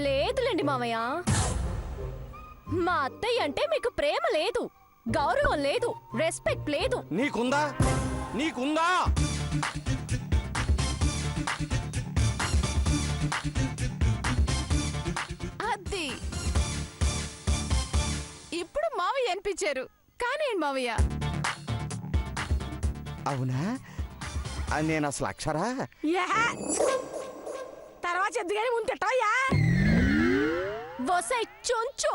లేదులేండి మామయ్య, మా అత్తయ్య అంటే మీకు ప్రేమ లేదు, గౌరవం లేదు, రెస్పెక్ట్ లేదు. నీకుందా? నీకుందా? అది ఇప్పుడు మావయ్య అనిపించారు. కానీ మావయ్య అవునా? నేను అసలు అక్షరా తర్వాత ఎందుకని ముందటోయా వసై చొంచు,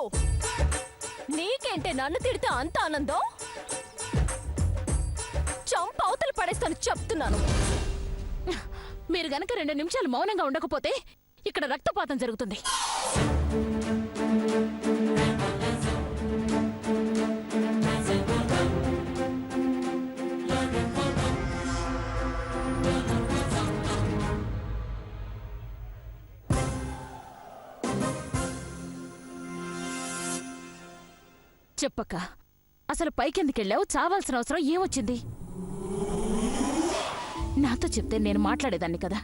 నీకేంటే నన్ను తిడితే అంత ఆనందం? చంప అవతల పడేస్తాను చెప్తున్నాను. మీరు గనక 2 నిమిషాలు మౌనంగా ఉండకపోతే ఇక్కడ రక్తపాతం జరుగుతుంది. చెప్పక్క, అసలు పైకెందుకెళ్ళావు? చావాల్సిన అవసరం ఏమొచ్చింది? నాతో చెప్తే నేను మాట్లాడేదాన్ని కదా.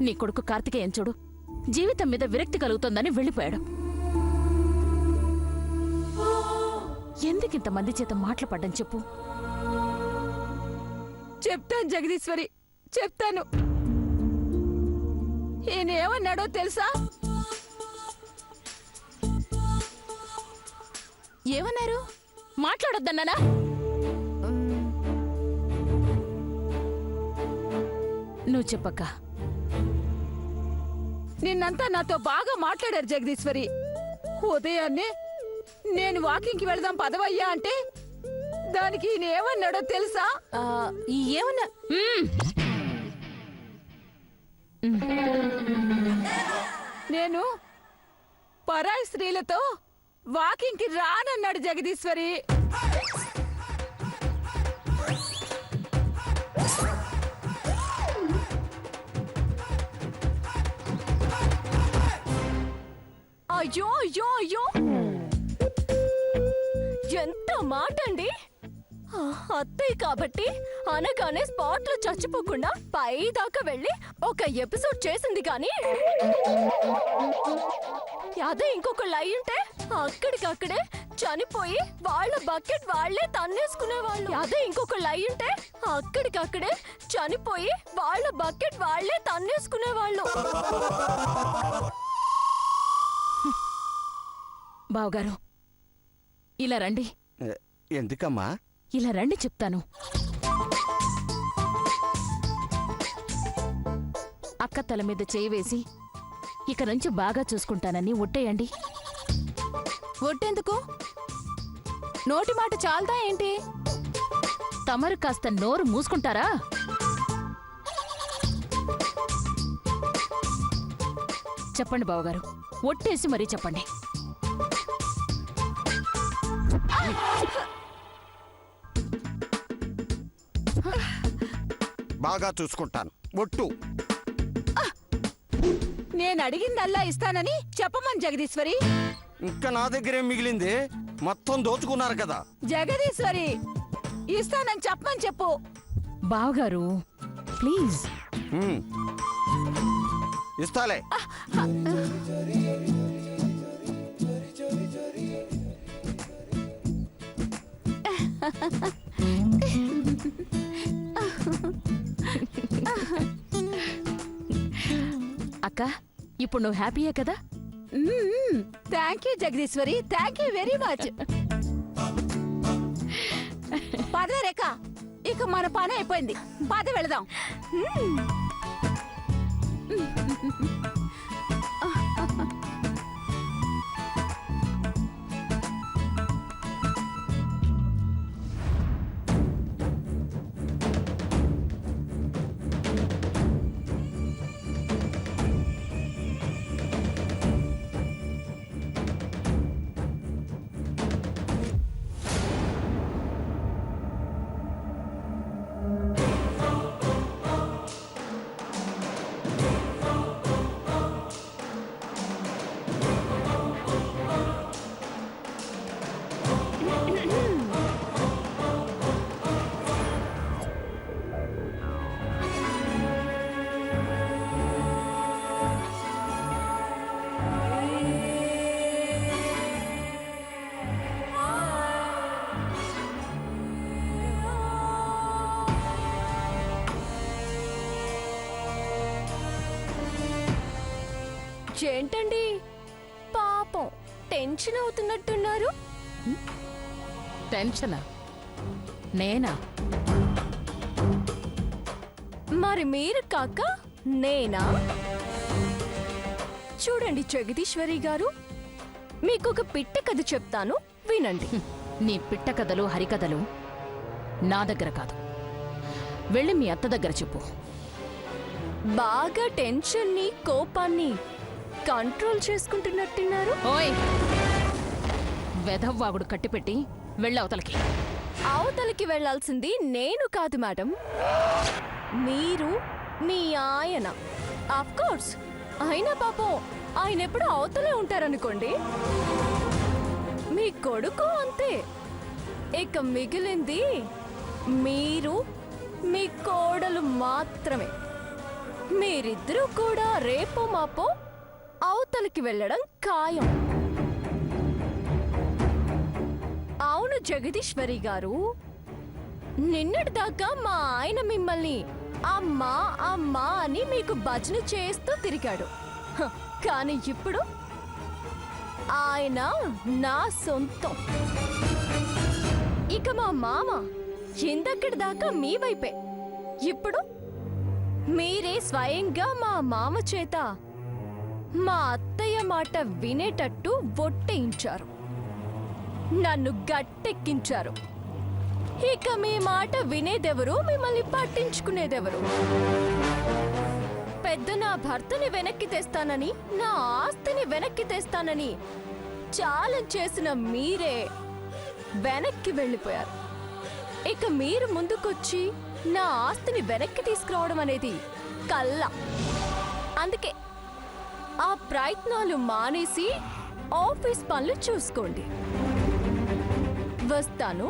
నీ కొడుకు కార్తికేయన్ చూడు, జీవితం మీద విరక్తి కలుగుతోందని వెళ్ళిపోయాడు. ఎందుకింతమంది చేత మాటలు పడ్డం చెప్పు? చెప్తాను జగదీశ్వరి, చెప్తాను. ఈయనేమన్నాడో తెలుసా? ఏమన్నారు? మాట్లాడొద్దన్నానా? నువ్వు చెప్పక్క. నిన్నంతా నాతో బాగా మాట్లాడారు జగదీశ్వరి. ఉదయాన్నే నేను వాకింగ్కి వెళదాం పదవయ్యా అంటే దానికి నేమన్నాడో తెలుసా? ఏమన్నా? నేను పరాయి స్త్రీలతో వాకింగ్కి రానన్నాడు జగదీశ్వరి. అయ్యో అయ్యో అయ్యో, ఎంత మాట అండి! అత్తయ్య కాబట్టి అనగానే స్పాట్ లో చచ్చిపోకుండా పై దాకా వెళ్ళి ఒక ఎపిసోడ్ చేసింది కానీ అదే ఇంకొకళ్ళు అయ్యుంటే అక్కడికక్కడే చనిపోయి వాళ్ళ బకెట్ వాళ్లే తన్నేసుకునేవాళ్ళు. అదే ఇంకొకళ్ళు అయ్యుంటే అక్కడికక్కడే చనిపోయి వాళ్ళ బకెట్ వాళ్లే తన్నేసుకునేవాళ్ళు. బావగారు, ఇలా రండి. ఎందుకమ్మా? ఇలా రండి చెప్తాను. అక్క తల మీద చేయి వేసి ఇక నుంచి బాగా చూసుకుంటానని ఒట్టేయండి. ఒట్టెందుకు? నోటి మాట చాలదా ఏంటి? తమరు కాస్త నోరు మూసుకుంటారా? చెప్పండి బావగారు, ఒట్టేసి మరీ చెప్పండి. బాగా చూసుకుంటాను, ఒట్టు. నేను అడిగిందల్లా ఇస్తానని చెప్పమని జగదీశ్వరి. ఇంకా నా దగ్గరేం మిగిలింది? మొత్తం దోచుకున్నారు కదా. జగదీశ్వరి, ఇస్తానని చెప్పమని చెప్పు. బావగారు ప్లీజ్. ఇస్తాలే. అక్క, ఇప్పుడు నువ్వు హ్యాపీయే కదా? Thank you Jagadishwari, thank you very much. పద రేఖ, ఇక మన పని అయిపోయింది. పద వెళదాం. ఏంటండి పాపం టెన్షన్ అవుతున్నట్టున్నారు. టెన్షనా? నేనా? మరి మీరు కాక నేనా? చూడండి జగదీశ్వరి గారు, మీకు ఒక పిట్ట కథ చెప్తాను, వినండి. నీ పిట్ట కథలు హరికథలు నా దగ్గర కాదు. వెళ్ళి మీ అత్త దగ్గర చెప్పు. బాగా టెన్షన్ని కోపాన్ని కంట్రోల్ చేసుకుంటున్నట్టున్నారు. ఓయ్, వెధవ్వాగుడు కట్టిపెట్టి వెళ్ళవతలకి. అవతలికి వెళ్ళాల్సింది నేను కాదు మేడం, మీరు, మీ ఆయన. ఆఫ్ కోర్స్ అయినా పాపం ఆయన ఎప్పుడు అవతలే ఉంటారనుకోండి. మీ కొడుకు అంతే. ఇక మిగిలింది మీరు, మీ కోడలు మాత్రమే. మీరిద్దరూ కూడా రేపో మాపో అవతలికి వెళ్ళడం ఖాయం. అవును జగదీశ్వరి గారు, నిన్నటిదాకా మా ఆయన మిమ్మల్ని అమ్మా అమ్మా అని మీకు భజన చేస్తూ తిరిగాడు. హ, కానీ ఇప్పుడు ఆయన నా సొంతం. ఇక మా మామ ఇందక్కడి దాకా మీ వైపే. ఇప్పుడు మీరే స్వయంగా మా మామ చేత మా అత్తయ్య మాట వినేటట్టు ఒట్టేయించారు, నన్ను గట్టెక్కించారు. ఇక మీ మాట వినేదెవరు, మిమ్మల్ని పట్టించుకునేదెవరు? పెద్ద నా భర్తని వెనక్కి తెస్తానని, నా ఆస్తిని వెనక్కి తెస్తానని ఛాలెంజ్ చేసిన మీరే వెనక్కి వెళ్ళిపోయారు. ఇక మీరు ముందుకొచ్చి నా ఆస్తిని వెనక్కి తీసుకురావడం అనేది కళ్ళ. అందుకే ఆ ప్రయత్నాలు మానేసి ఆఫీస్ పనులు చూసుకోండి. వస్తాను.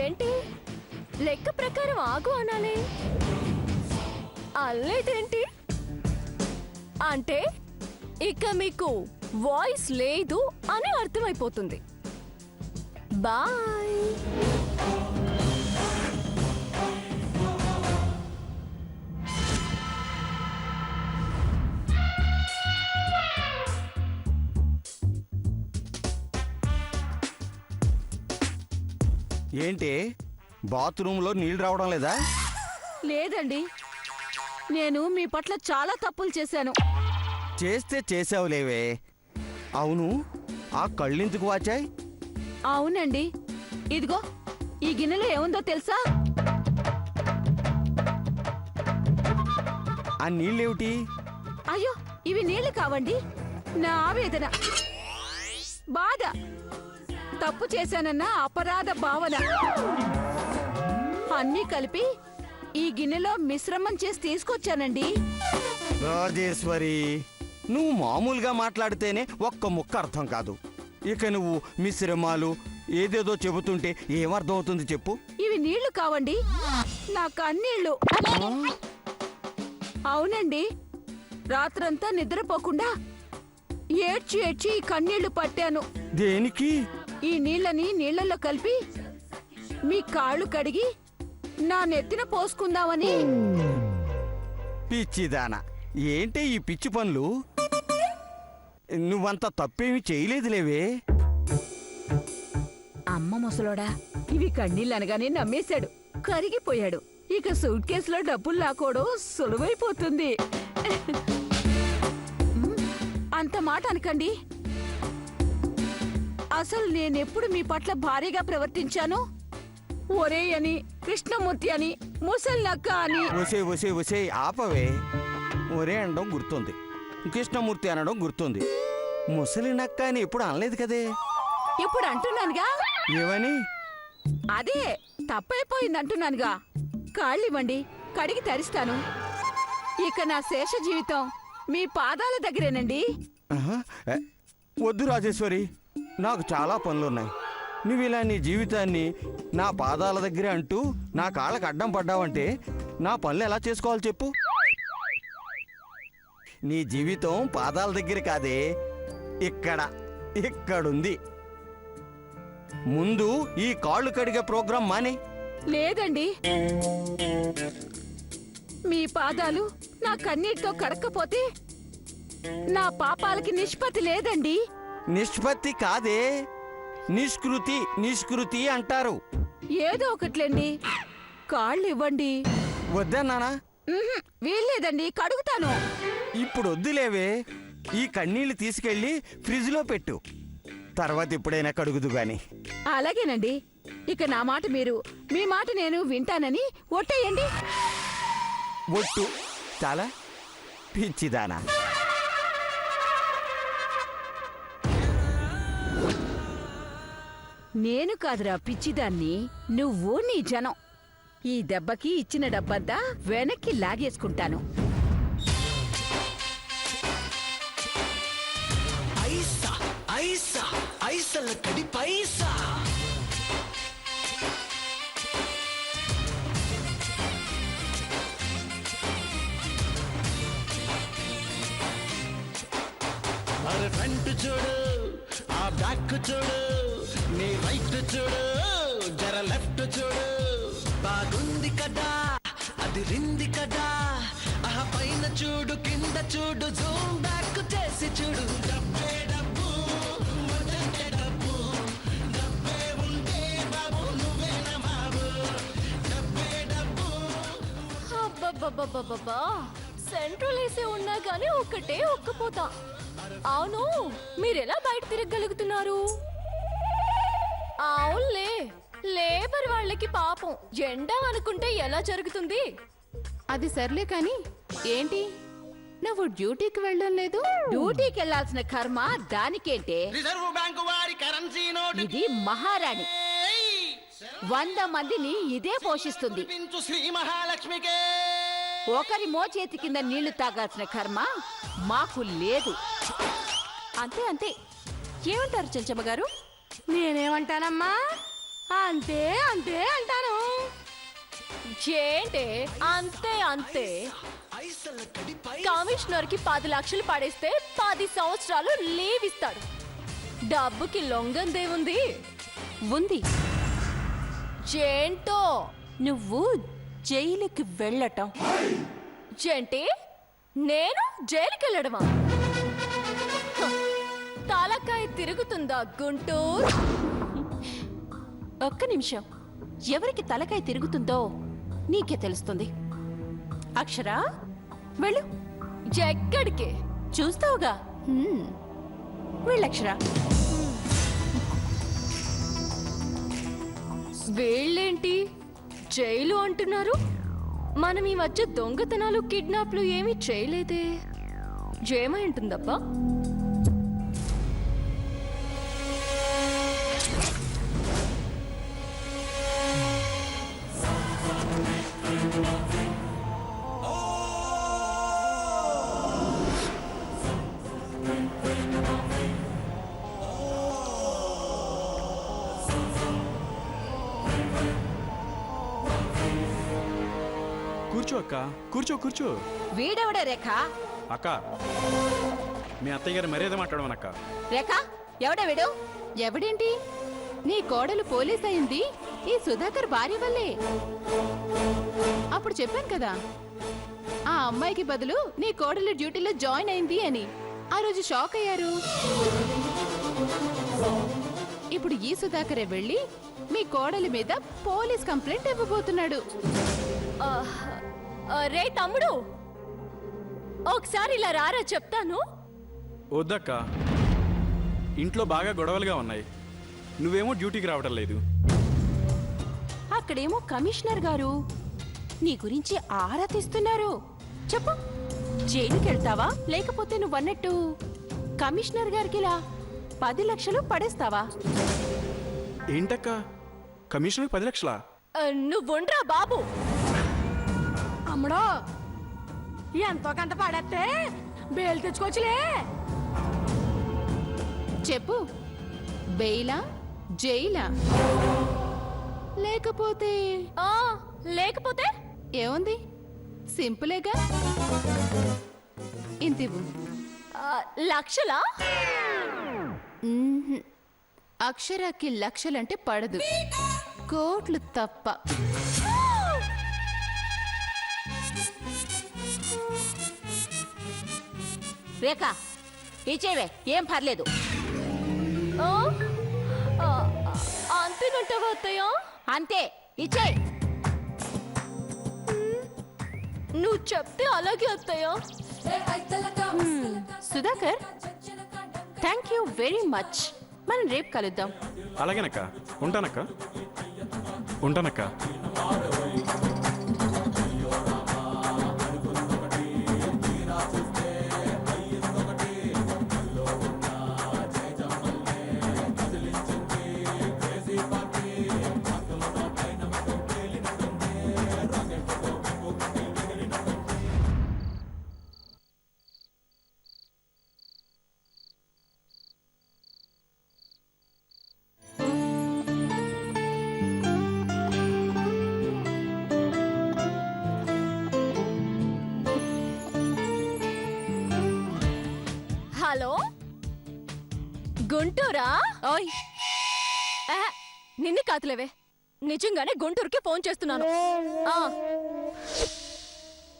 ఏంటి లెక్క ప్రకారం ఆగు అనాలి, అల్లేదేంటి? అంటే ఇక మీకు వాయిస్ లేదు అని అర్థమైపోతుంది. బాయ్. ఏంటి బాత్రూంలో నీళ్ళు రావడం లేదా? లేదండి, నేను మీ పట్ల చాలా తప్పులు చేశాను. చేస్తే చేసావులేవే. అవును, ఆ కళ్ళెందుకు వాచాయి? అవునండి, ఇదిగో ఈ గిన్నెలో ఏముందో తెలుసా? ఆ నీళ్ళేమిటి? అయ్యో, ఇవి నీళ్లు కావండి, నా ఆవేదన, బాధ, తప్పు చేశానన్న అపరాధ భావన అన్నీ కలిపి ఈ గిన్నెలో మిశ్రమం చేసి తీసుకొచ్చానండి. రాజేశ్వరి, నువ్వు మామూలుగా మాట్లాడితేనే ఒక్క ముక్క అర్థం కాదు. ఇక నువ్వు మిశ్రమాలు ఏదేదో చెబుతుంటే ఏమర్థం అవుతుంది చెప్పు? ఇవి నీళ్లు కావండి, నా కన్నీళ్లు. అవునండి, రాత్రంతా నిద్రపోకుండా ఏడ్చి ఏడ్చి ఈ కన్నీళ్లు పట్టాను. దేనికి? ఈ నీళ్ళని నీళ్లలో కలిపి మీ కాళ్ళు కడిగి నా నెత్తిన పోసుకుందామని. పిచ్చిదానా, ఏంటే ఈ పిచ్చి పనులు? నువ్వంత తప్పేమి చేయలేదులేవే. అమ్మ ముసలోడా, ఇవి కన్నీళ్ళు అనగానే నమ్మేశాడు, కరిగిపోయాడు. ఇక సూట్ కేసులో డబ్బులు లాకోవడం సులువైపోతుంది. అంత మాట అనకండి. అసలు నేనెప్పుడు మీ పట్ల భారీగా ప్రవర్తించాను? ఒరే అని, కృష్ణమూర్తి అని, ముసల్లక్క అని. ఒసే ఆపవే. ఒరే అనడం గుర్తుంది, కృష్ణమూర్తి అనడం గుర్తుంది, ముసలి నక్క అని ఎప్పుడు అనలేదు కదే. ఇప్పుడు అంటున్నానుగా. ఏమని? అదే తప్పైపోయింది అంటున్నానుగా. కాళ్ళివ్వండి, కడిగి తరిస్తాను. ఇక నా శేష జీవితం మీ పాదాల దగ్గరేనండి. ఆహా, వద్దు రాజేశ్వరి, నాకు చాలా పనులున్నాయి. నువ్వు ఇలా నీ జీవితాన్ని నా పాదాల దగ్గరే అంటూ నా కాళ్ళకు అడ్డం పడ్డావంటే నా పనులు ఎలా చేసుకోవాలి చెప్పు? నీ జీవితం పాదాల దగ్గర కాదే, ఇక్కడుంది. ముందు ఈ కాళ్ళు కడిగే ప్రోగ్రాం మానే. లేదండి. మీ పాదాలు నా కన్నీటితో కడక్కపోతే నా పాపాలకి నిష్పత్తి లేదండి. నిష్పత్తి కాదే, నిష్కృతి నిష్కృతి అంటారు. ఏదో ఒకట్లేండి, కాళ్ళు ఇవ్వండి. వద్దన్నానా? వీల్లేదండి, కడుగుతాను. ఇప్పుడు వద్దులేవే, ఈ కన్నీళ్లు తీసుకెళ్ళి ఫ్రిడ్జ్లో పెట్టు, తర్వాత ఎప్పుడైనా కడుగుదు గాని. అలాగేనండి. ఇక నా మాట మీరు, మీ మాట నేను వింటానని ఒట్టేయండి. ఒట్టు చాలా పిచ్చిదానా. నేను కాదురా పిచ్చిదాన్ని, నువ్వు నీ జనం. ఈ దెబ్బకి ఇచ్చిన డబ్బంతా వెనక్కి లాగేసుకుంటాను. ఐసా ఐసా ఐసల కడి పైసా అరే ఫ్రంట్ చూడు, ఆ బ్యాక్ చూడు, నీ రైట్ చూడు, జర లెఫ్ట్ చూడు. బాగుంది కదా, అది రింది కదా, ఆహ పైన చూడు, కింద చూడు, జూమ్ బ్యాక్ చేసి చూడు. డబ్బే డబ్బు, మొదటే డబ్బు, డబ్బే ఉంటే బాబు నువ్వేన బాబు, డబ్బే డబ్బు. అబ్బబ్బబ్బబ్బబ్బా, సెంట్రల్ ఏసీ ఉన్నా గానీ ఒక్కటే ఒక్కపోతా. అవును, మీరెలా బయట తిరగలుగుతున్నారు? అవునులే, లేబర్ వాళ్ళకి పాపం ఎండా అనుకుంటే ఎలా జరుగుతుంది? అది సర్లే కాని ఏంటి నువ్వు డ్యూటీకి వెళ్ళడం లేదు? డ్యూటీకి వెళ్లాల్సిన కర్మ దానికేంటే? రిజర్వ్ బ్యాంకు వారి కరెన్సీ నోటు ఇది మహారాణి, 100 మందిని ఇదే పోషిస్తుంది. పించు శ్రీ మహాలక్ష్మికే. ఒకరి మోచేతి కింద నీళ్లు తాగాల్సిన కర్మ మాకు లేదు. అంతే అంతే. ఏమంటారు చెంచమ్మ గారు? నేనేమంటానమ్మా, అంతే అంతే అంటాను. ఏంటే అంతే అంతే? ఐసల కడి పై కమిషనర్ కి 10 లక్షలు పడేస్తే 10 సంవత్సరాలు లీవ్ ఇస్తాడు. డబ్బుకి లొంగందేముంది? ఉంది. ఏంటో నువ్వు జైలుకి వెళ్ళటం. ఏంటి? నేను జైలుకి వెళ్ళడమా? హ, తలకాయ తిరుగుతుందా గుంటూరు? ఒక్క నిమిషం, ఎవరికి తలకాయ తిరుగుతుందో నీకే తెలుస్తుంది. అక్షరా, వెళ్ళు. ఎక్కడికి? చూస్తావుగా. వెళ్ళక్షరా. వీళ్ళేంటి జైలు అంటున్నారు? మనం ఈ మధ్య దొంగతనాలు కిడ్నాప్లు ఏమీ చేయలేదే. ఏమై ఉంటుందబ్బా? కూర్చో అక్క, కూర్చో కూర్చో. వీడెవడే రేఖ? అక్క, మీ అత్తయ్య గారి మర్యాద మాట్లాడమనక్క. రేఖ ఎవడే వీడు? ఎవడేంటి? నీ కోడలు పోలీస్ అయింది ఈ సుధాకర్ భార్య వల్లే. అప్పుడు చెప్పాను కదా, ఆ అమ్మాయికి బదులు నీ కోడలు డ్యూటీలో జాయిన్ అయింది అని. ఆ రోజు షాక్ అయ్యారు. ఇప్పుడు ఈ సుధాకరే వెళ్ళి మీ కోడలి మీద పోలీస్ కంప్లైంట్ ఇవ్వబోతున్నాడు. రే తమ్ముడు, ఒకసారి ఇలా రారా చెప్తాను. వద్దక్క, ఇంట్లో బాగా గొడవలుగా ఉన్నాయి. నువ్వేమో డ్యూటీకి రావటం లేదు. అక్కడేమో కమిషనర్ గారు నీ గురించి ఆరా తీస్తున్నారు. చెప్పు, జైలుకి వెళ్తావా లేకపోతే నువ్వన్నట్టు కమిషనర్ గారికి ఇలా 10 లక్షలు పడేస్తావా? ఏంటక్క, కమిషనర్ 10 లక్షలా? నువ్వుండ్రా బాబు. అమ్మడో, ఎంతో కంత పడేస్తే బెయిల్ తెచ్చుకోవచ్చులే. చెప్పు, బెయిలా జైలా? లేకపోతే లేకపోతే ఏముంది, సింపులేగా. ఇంతివ్వు. లక్షలా? అక్షరాకి లక్షలంటే పడదు. కోట్లు తప్ప. రేఖ ఇచ్చేవే, ఏం పర్లేదు. ఆ? ఆ, అంతేనంటావా అత్తయ్య? అంతే, ఇచ్చేయ్. నువ్వు చెప్తే అలాగే అత్తయ్య. Sudhakar, thank you very much. మనం రేపు కలుద్దాం. అలాగేనక్క. ఉంటానక్క. ఉంటానక్క. హలో, గుంటూరా? ఓయ్, ఆహా, నిన్ను కాదులేవే, నిజంగానే గుంటూరుకి ఫోన్ చేస్తున్నాను. ఆ,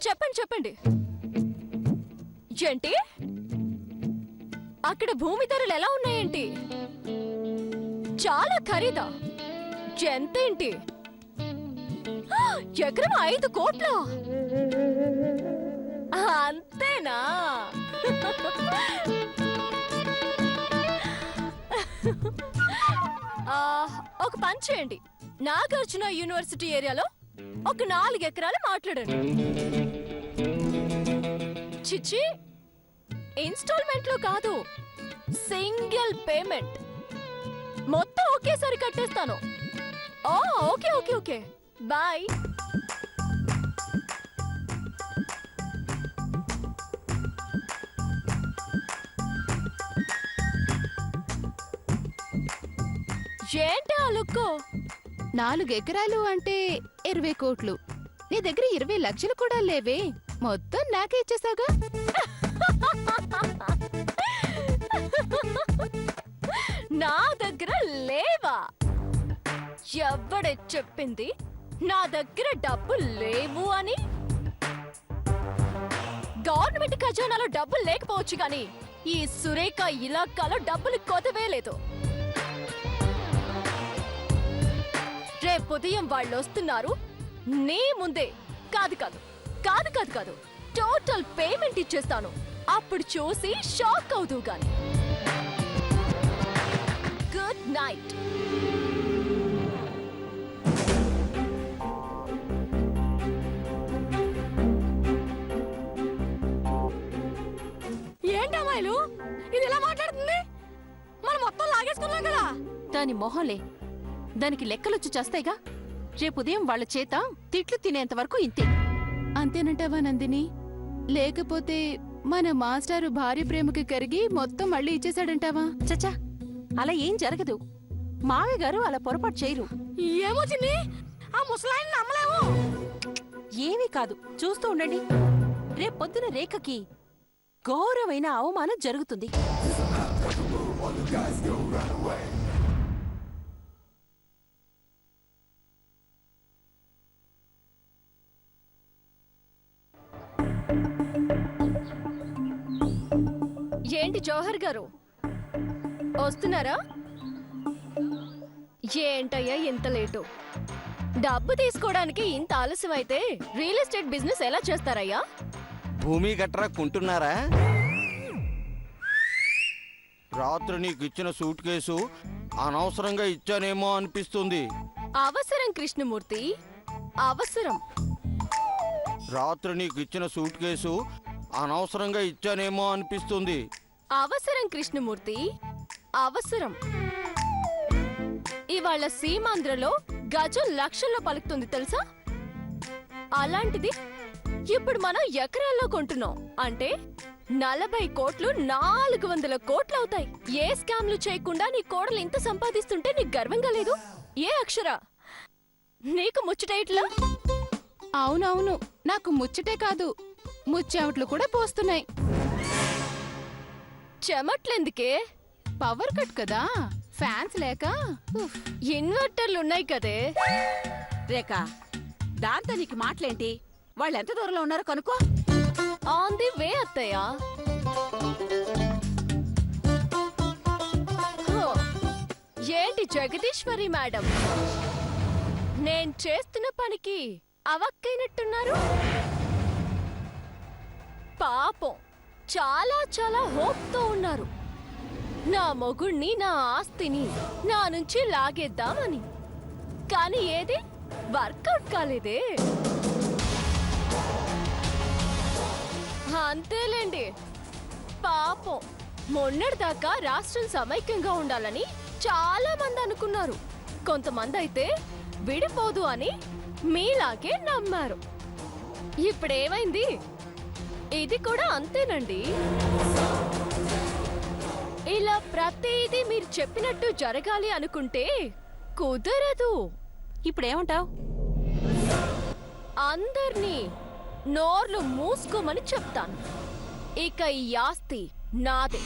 చెప్పండి చెప్పండి. ఏంటి? అక్కడ భూమి ధరలు ఎలా ఉన్నాయేంటి? చాలా ఖరీదా? ఎంతేంటి? ఎకరం 5 కోట్ల? అంతేనా? ఒక పని చేయండి, నాగార్జున యూనివర్సిటీ ఏరియాలో ఒక 4 ఎకరాలు మాట్లాడండి. చిచ్చి, ఇన్స్టాల్మెంట్ లో కాదు, సింగిల్ పేమెంట్. మొత్తం ఒకేసారి కట్టేస్తాను. ఓ, ఓకే ఓకే ఓకే, బాయ్. ఏంటి ఆ లుక్కు? 4 ఎకరాలు అంటే 20 కోట్లు. నీ దగ్గర 20 లక్షలు కూడా లేవే, మొత్తం నాకే ఇచ్చేసాగా. నా దగ్గర లేవా? ఎవడే చెప్పింది నా దగ్గర డబ్బులు లేవు అని? గవర్నమెంట్ ఖజానాలో డబ్బులు లేకపోవచ్చు కానీ ఈ సురేఖ ఇలాకాలో డబ్బులు కొదవే లేదు. రేపు ఉదయం వాళ్ళు వస్తున్నారు, నీ ముందే కాదు కాదు కాదు కాదు కాదు టోటల్ పేమెంట్ ఇచ్చేస్తాను. అప్పుడు చూసి షాక్ అవుతూ గాని. Good night. ఏంటమ్మాయిలు ఇది ఎలా మాట్లాడుతుంది? మనం మొత్తం లాగేసుకున్నాం కదా. దాని మొహంలే, దానికి లెక్కలొచ్చి చేస్తాయిగా. రేపు ఉదయం వాళ్ళ చేత తిట్లు తినేంత వరకు ఇంతే. అంతేనంటావా నందిని? లేకపోతే మన మాస్టారు భార్య ప్రేమకి కరిగి మొత్తం మళ్ళీ ఇచ్చేసాడంటావా? చచ్చా, అలా ఏం జరగదు. మావయ్య గారు అలా పొరపాటు చేయరు. ఏమో చిన్ని, ఆ ముసలాయిని నమ్మలేము. ఏమీ కాదు, చూస్తూ ఉండండి. రేపొద్దున రేఖకి ఘోరమైన అవమానం జరుగుతుంది. ఏంటి జవహర్ గారు వస్తున్నారా? ఏంటయ్యా ఇంత లేటు? డబ్బు తీసుకోవడానికి ఇంత ఆలస్యం అయితే రియల్ ఎస్టేట్ బిజినెస్ ఎలా చేస్తారయ్యా? భూమి గట్రా కొంటున్నారా? రాత్రి నీకు ఇచ్చిన సూట్ కేసు అనవసరంగా ఇచ్చానేమో అనిపిస్తుంది. అవసరం కృష్ణమూర్తి, అవసరం. రాత్రి నీకు ఇచ్చిన సూట్ కేసు అనవసరంగా ఇచ్చానేమో అనిపిస్తుంది. అవసరం కృష్ణమూర్తి, అవసరం. ఇవాళ సీమాంధ్రలో గజం లక్షల్లో పలుకుతుంది తెలుసా? అలాంటిది ఇప్పుడు మనం ఎకరాల్లో కొంటున్నాం అంటే 40 కోట్లు 400 కోట్లు అవుతాయి. ఏ స్కామ్లు చేయకుండా నీ కోడలు ఇంత సంపాదిస్తుంటే నీకు గర్వంగా లేదు? ఏ అక్షర, నీకు ముచ్చటేట్లా? అవునవును, నాకు ముచ్చటే కాదు, ముచ్చెమట్లు కూడా పోస్తున్నాయి. చెమట్లెందుకే? పవర్ కట్ కదా, ఫ్యాన్స్ లేక ఉఫ్. ఇన్వర్టర్లు ఉన్నాయి కదే. రేఖ దాంతో నీకు మాటలేంటి? వాళ్ళు ఎంత దూరంలో ఉన్నారో కనుక్కో. ఆన్ ది వే అత్తయ్య. హో, ఏంటి జగదీశ్వరి మేడం, నేను చేస్తున్న పనికి అవక్కైనట్టున్నారు. పాపం చాలా చాలా హోప్తో ఉన్నారు, నా మొగుణ్ణి, నా ఆస్తిని నా నుంచి లాగేద్దామని. కానీ ఏది వర్కౌట్ కాలేదే. అంతేలేండి, పాపం మొన్నటిదాకా రాష్ట్రం సమైక్యంగా ఉండాలని చాలా మంది అనుకున్నారు. కొంతమంది అయితే విడిపోదు అని మీలాగే నమ్మారు. ఇప్పుడేమైంది? ఇది కూడా అంతేనండి. ఇలా ప్రతిదీ మీరు చెప్పినట్టు జరగాలి అనుకుంటే కుదరదు. ఇప్పుడేమంటావ్? అందర్నీ నోర్లు మూసుకోమని చెప్తాను. ఇక ఈ ఆస్తి నాదే.